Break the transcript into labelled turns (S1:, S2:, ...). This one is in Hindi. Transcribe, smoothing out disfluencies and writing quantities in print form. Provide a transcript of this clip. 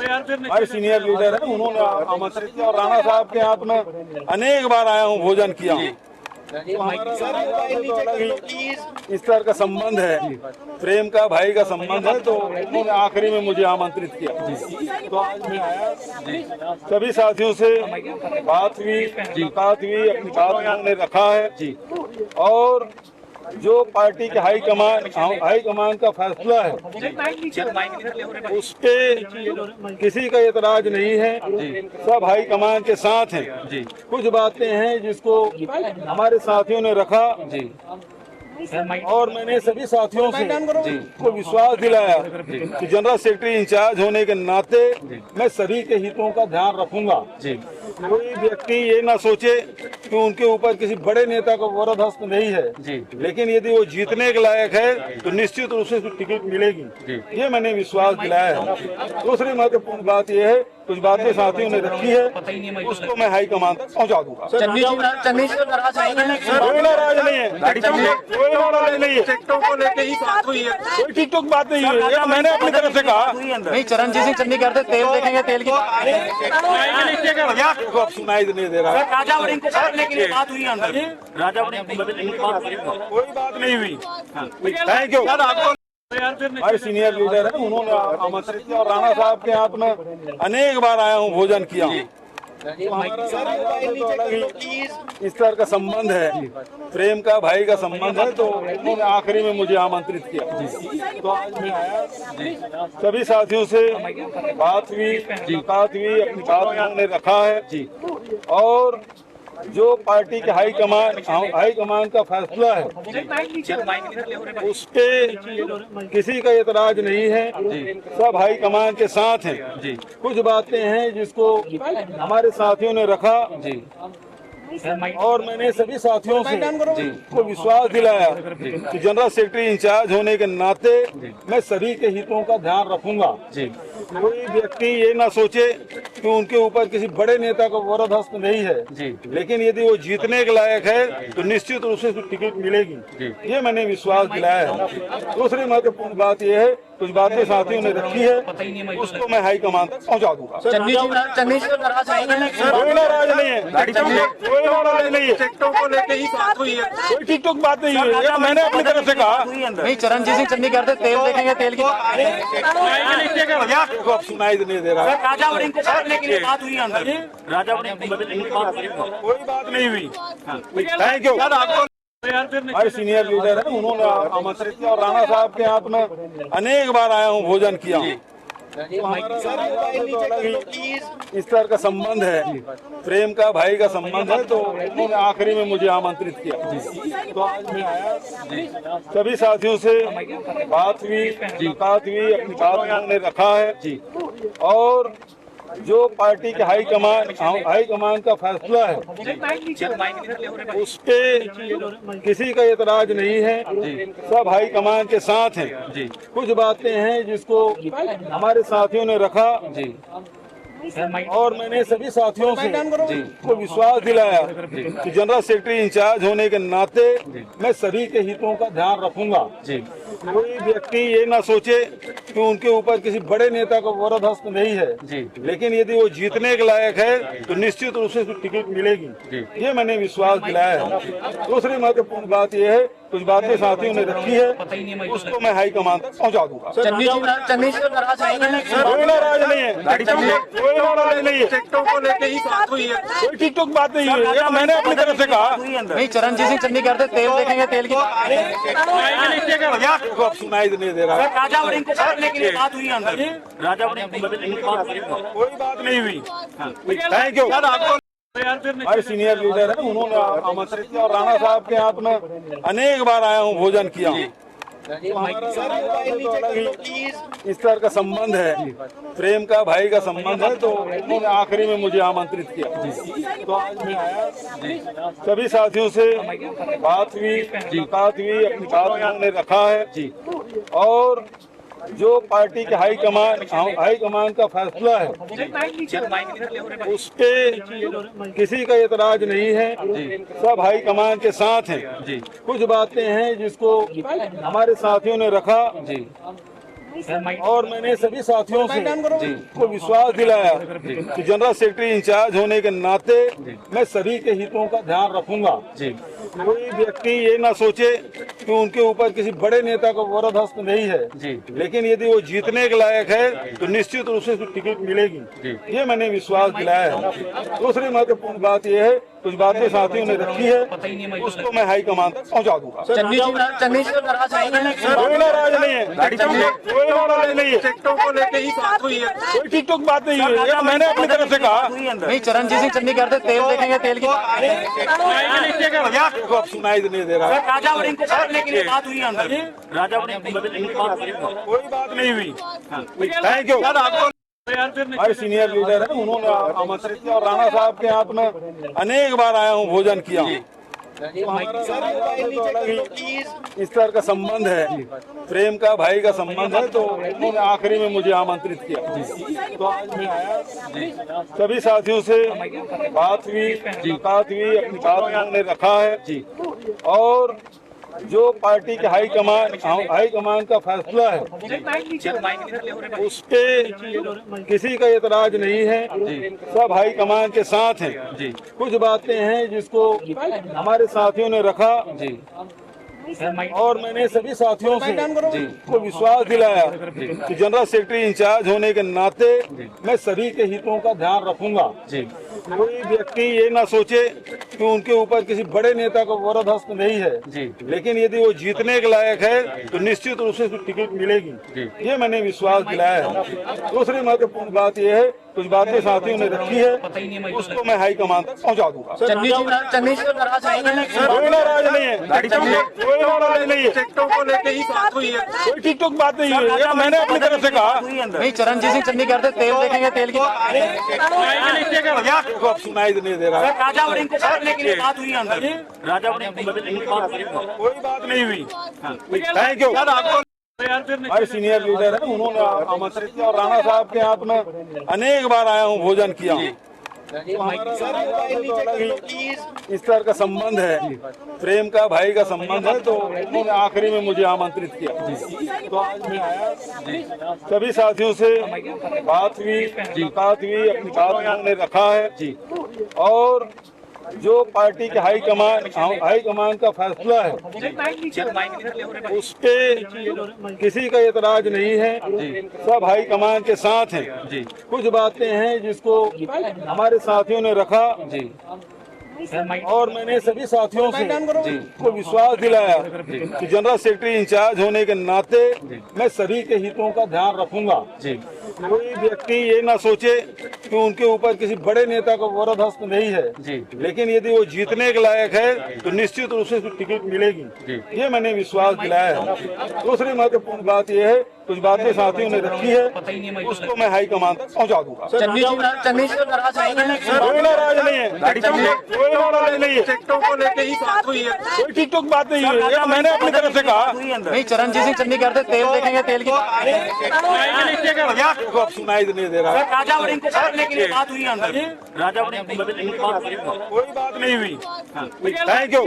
S1: हमारे सीनियर लीडर हैं, उन्होंने आमंत्रित किया और राणा साहब के यहाँ मैं अनेक बार आया हूँ, भोजन किया हूँ। तो हमारा तो अलग ही इस तरह का संबंध है, प्रेम का, भाई का संबंध है। तो उन्होंने आखिरी में मुझे आमंत्रित किया, तो आज मैं आया। सभी साथियों से बात हुई, अपनी बात उन्होंने रखा है। और जो पार्टी के हाईकमान का फैसला है, उस पे किसी का एतराज नहीं है। सब हाईकमान के साथ हैं। कुछ बातें हैं जिसको हमारे साथियों ने रखा और मैंने सभी साथियों से को विश्वास दिलाया कि जनरल सेक्रेटरी इंचार्ज होने के नाते मैं सभी के हितों का ध्यान रखूंगा। कोई व्यक्ति ये ना सोचे कि उनके ऊपर किसी बड़े नेता का वरद हस्त नहीं है, लेकिन यदि वो जीतने के लायक है तो निश्चित रूप से टिकट मिलेगी, ये मैंने विश्वास दिलाया है। दूसरी महत्वपूर्ण बात यह है, कुछ बातें साथियों ने रखी है, उसको मैं हाईकमान तक पहुंचा दूंगा। कोई नाराज नहीं है, कोई नाराज नहीं है। टिकटों को लेकर ही बात हुई है, कोई टिकटॉक बात नहीं हुई है। मैंने अपनी तरफ से कहा
S2: नहीं, चरणजीत सिंह चन्नी कहते तेल देखेंगे, तेल की
S1: अब सुनाई नहीं दे रहा है।
S2: राजा वड़िंग को बदलने के लिए बात हुई अंदर, राजा वड़िंग को बदलने की बात हुई,
S1: कोई बात नहीं हुई। Thank you. हमारे सीनियर लीडर हैं, उन्होंने आमंत्रित किया और राणा साहब के यहाँ मैं अनेक बार आया हूँ, भोजन किया हूँ। तो हमारा तो अलग ही इस तरह का संबंध है, प्रेम का, भाई का संबंध है। तो उन्होंने आखिरी में मुझे आमंत्रित किया, तो आज मैं आया। सभी साथियों से बात हुई, अपनी बात उन्होंने रखा है। और जो पार्टी के हाईकमान का फैसला है, उस पे किसी का एतराज नहीं है। सब हाईकमान के साथ हैं। कुछ बातें हैं जिसको हमारे साथियों ने रखा और मैंने सभी साथियों से को विश्वास दिलाया कि जनरल सेक्रेटरी इंचार्ज होने के नाते मैं सभी के हितों का ध्यान रखूंगा। कोई व्यक्ति ये ना सोचे कि उनके ऊपर किसी बड़े नेता का वरद हस्त नहीं है, लेकिन यदि वो जीतने के लायक है तो निश्चित रूप से टिकट मिलेगी, ये मैंने विश्वास दिलाया है। दूसरी महत्वपूर्ण बात यह है, कुछ बातें साथियों ने रखी है, उसको मैं हाईकमान तक पहुंचा दूंगा। कोई नाराज नहीं है, कोई नाराज नहीं है। टिकटों को लेकर ही बात हुई है, कोई टिकटॉक बात नहीं हुई है। मैंने अपनी तरफ से कहा
S2: नहीं, चरणजीत सिंह चन्नी कहते तेल देखेंगे, तेल की
S1: अब सुनाई नहीं दे रहा है।
S2: राजा वड़िंग को बदलने के लिए बात हुई अंदर, राजा वड़िंग को बदलने की बात हुई,
S1: कोई बात नहीं हुई। Thank you. हमारे सीनियर लीडर हैं, उन्होंने आमंत्रित किया और राणा साहब के यहाँ मैं अनेक बार आया हूँ, भोजन किया हूँ। तो हमारा तो अलग ही इस तरह का संबंध है, प्रेम का, भाई का संबंध है। तो उन्होंने आखिरी में मुझे आमंत्रित किया, तो आज मैं आया। सभी साथियों से बात हुई, अपनी बात उन्होंने रखा है। और जो पार्टी के हाईकमान का फैसला है, उस पे किसी का एतराज नहीं है। सब हाईकमान के साथ हैं। कुछ बातें हैं जिसको हमारे साथियों ने रखा और मैंने सभी साथियों से को विश्वास दिलाया कि जनरल सेक्रेटरी इंचार्ज होने के नाते मैं सभी के हितों का ध्यान रखूंगा। कोई व्यक्ति ये ना सोचे कि उनके ऊपर किसी बड़े नेता का वरद हस्त नहीं है, लेकिन यदि वो जीतने के लायक है तो निश्चित रूप से टिकट मिलेगी, ये मैंने विश्वास दिलाया है। दूसरी महत्वपूर्ण बात यह है, कुछ बातें साथियों ने रखी है, उसको मैं हाईकमान तक पहुंचा दूंगा। कोई नाराज नहीं है, कोई नाराज नहीं है। टिकटों को लेकर ही बात हुई है, कोई टिकटॉक बात नहीं हुई है। मैंने अपनी तरफ से कहा
S2: नहीं, चरणजीत सिंह चन्नी कहते तेल देखेंगे, तेल की
S1: अब सुनाई नहीं दे रहा है।
S2: राजा वड़िंग को बदलने के लिए बात हुई अंदर, राजा वड़िंग को बदलने की बात हुई,
S1: कोई बात नहीं हुई। Thank you. हमारे सीनियर लीडर हैं, उन्होंने आमंत्रित किया और राणा साहब के यहाँ मैं अनेक बार आया हूँ, भोजन किया हूँ। तो हमारा तो अलग ही इस तरह का संबंध है, प्रेम का, भाई का संबंध है। तो उन्होंने आखिरी में मुझे आमंत्रित किया, तो आज मैं आया। सभी साथियों से बात हुई, अपनी बात उन्होंने रखा है। और जो पार्टी के हाईकमान का फैसला है, उस पे किसी का एतराज नहीं है। सब हाईकमान के साथ हैं। कुछ बातें हैं जिसको हमारे साथियों ने रखा और मैंने सभी साथियों से को विश्वास दिलाया कि जनरल सेक्रेटरी इंचार्ज होने के नाते मैं सभी के हितों का ध्यान रखूंगा। कोई व्यक्ति ये ना सोचे कि उनके ऊपर किसी बड़े नेता का वरद हस्त नहीं है, लेकिन यदि वो जीतने के लायक है तो निश्चित रूप से टिकट मिलेगी, ये मैंने विश्वास दिलाया है। दूसरी महत्वपूर्ण बात यह है, कुछ बातें साथियों ने रखी है, उसको मैं हाईकमान तक पहुंचा दूंगा। कोई नाराज नहीं है, कोई नाराज नहीं है,
S2: टिकटों को लेके ही बात हुई है।
S1: कोई टिकटॉक बात नहीं हुई है। मैंने अपनी तरफ से कहा
S2: नहीं, चरणजीत सिंह चन्नी कहते तेल देखेंगे, तेल की
S1: देखो अब सुनाई नहीं दे रहा है।
S2: राजा वड़िंग को बदलने के लिए बात हुई अंदर, राजा वड़िंग को बदलने के लिए बात हुई।
S1: कोई बात नहीं हुई। Thank you. हमारे सीनियर लीडर है, उन्होंने आमंत्रित किया और राणा साहब के हाथ में अनेक बार आया हूँ, भोजन किया हूँ। तो हमारा तो अलग ही इस तरह का संबंध है, प्रेम का, भाई का संबंध है। तो उन्होंने आखिरी में मुझे आमंत्रित किया, तो आज मैं आया। सभी साथियों से बात हुई, अपनी बात उन्होंने रखा है। और जो पार्टी के हाईकमान का फैसला है, उस पे किसी का एतराज नहीं है, सब हाईकमान के साथ हैं। कुछ बातें हैं जिसको हमारे साथियों ने रखा और मैंने सभी साथियों से को विश्वास दिलाया कि जनरल सेक्रेटरी इंचार्ज होने के नाते मैं सभी के हितों का ध्यान रखूंगा। कोई व्यक्ति ये ना सोचे कि उनके ऊपर किसी बड़े नेता का वरद हस्त नहीं है, लेकिन यदि वो जीतने के लायक है तो निश्चित रूप से टिकट मिलेगी, ये मैंने विश्वास दिलाया है। दूसरी महत्वपूर्ण बात यह है, कुछ बातें साथियों ने रखी है, उसको मैं हाईकमान तक पहुंचा दूंगा। कोई नाराज नहीं है, कोई नाराज नहीं है,
S2: टिकटों को लेके ही बात हुई है।
S1: कोई टिकटॉक बात नहीं हुई है। मैंने अपनी तरफ से कहा
S2: नहीं, चरणजीत सिंह चन्नी कहते तेल देखेंगे, तेल की
S1: देखो अब सुनाई नहीं दे रहा है।
S2: राजा वड़िंग को बदलने के लिए बात हुई अंदर, राजा वड़िंग को बदलने के लिए बात हुई।
S1: कोई बात नहीं हुई। Thank you. हमारे सीनियर लीडर है, उन्होंने आमंत्रित किया और राणा साहब के हाथ में अनेक बार आया हूँ, भोजन किया हूँ। तो हमारा तो अलग ही इस तरह का संबंध है, प्रेम का, भाई का संबंध है। तो उन्होंने आखिरी में मुझे आमंत्रित किया, तो आज मैं आया। सभी साथियों से बात हुई, अपनी बात उन्होंने रखा है। और जो पार्टी के हाईकमान का फैसला है, उस पे किसी का एतराज नहीं है, सब हाईकमान के साथ हैं। कुछ बातें हैं जिसको हमारे साथियों ने रखा और मैंने सभी साथियों से को विश्वास दिलाया कि जनरल सेक्रेटरी इंचार्ज होने के नाते मैं सभी के हितों का ध्यान रखूंगा। कोई व्यक्ति ये ना सोचे कि उनके ऊपर किसी बड़े नेता का वरद हस्त नहीं है, लेकिन यदि वो जीतने के लायक है तो निश्चित रूप से टिकट मिलेगी, ये मैंने विश्वास दिलाया है। दूसरी महत्वपूर्ण बात यह है, कुछ बातें साथियों ने रखी है, उसको मैं हाईकमान तक पहुंचा दूंगा। कोई नाराज नहीं है, कोई नाराज नहीं है,
S2: टिकटों को लेके ही बात हुई है।
S1: कोई टिकटॉक बात नहीं हुई है। मैंने अपनी तरफ से कहा
S2: नहीं, चरणजीत सिंह चन्नी कहते तेल देखेंगे, तेल की
S1: देखो अब सुनाई नहीं दे रहा है।
S2: राजा वड़िंग को बदलने के लिए बात हुई अंदर, राजा वड़िंग को बदलने के लिए बात हुई।
S1: कोई बात नहीं हुई। Thank you.